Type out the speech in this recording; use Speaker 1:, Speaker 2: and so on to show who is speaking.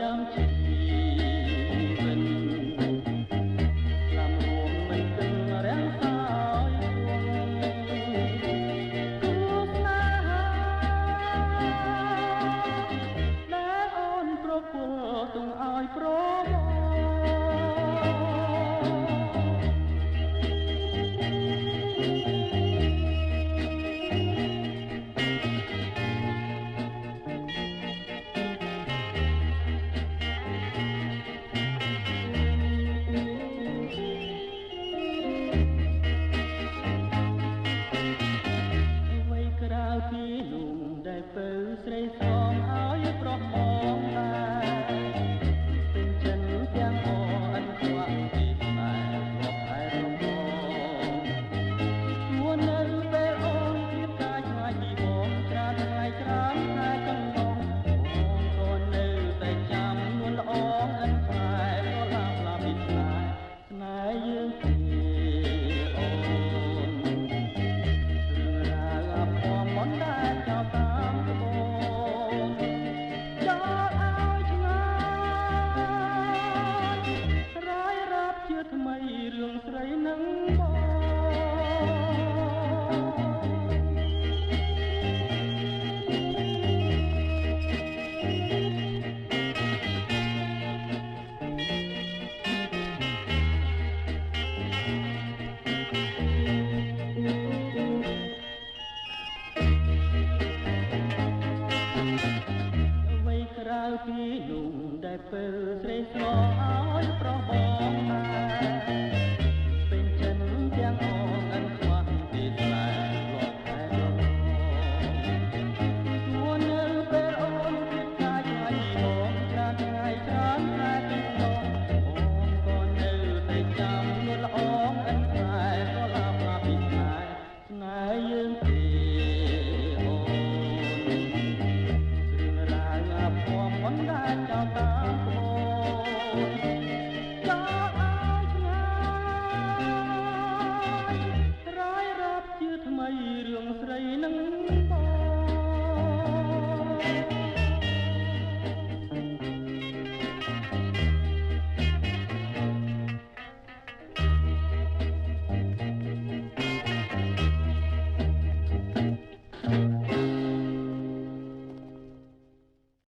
Speaker 1: ចាំជីវិតlàm ruộng mình từng ráng soi cứu na đã ôn pro phù tung ai proពីនោះដែលពើស្រីសំឲ្យប្រោះមកដែរពេញចិនទាំងអអិនខ្វាក់ពីស្នេហ៍រាប់ខែរំងជួននៅពេលអូនទៀតកាយឆ្ងាយពីបងច្រើនថ្ងៃច្រើនខែកន្លងបងក៏នៅតែចាំនួនល្អអិនខ្លែក៏ឡាប់ឡាប់ពីស្នេហ៍យើងទេអូនមនដែលចោលតាមក្បូនចោលឲ្យឆ្ងាយរាយរាប់ជាថ្មីរឿងស្រីនឹងបងក្រៅពីនោះដែលពើស្រីស្មោឲ្យប្រោះបងដែរពេញចិនទាំងអងអិនខ្វះពីស្នេហ៍រាប់ខែរំងជួននៅពេលអូនទៀតកាយឆ្ងាយពីបងច្រើនថ្ងៃច្រើនខែកន្លងអូនក៏នៅតែចាំនួនល្អអិនខ្លែក៏ឡាប់ឡាប់ពីស្នេហ៍យើងទេអូន មនដែលចោលតា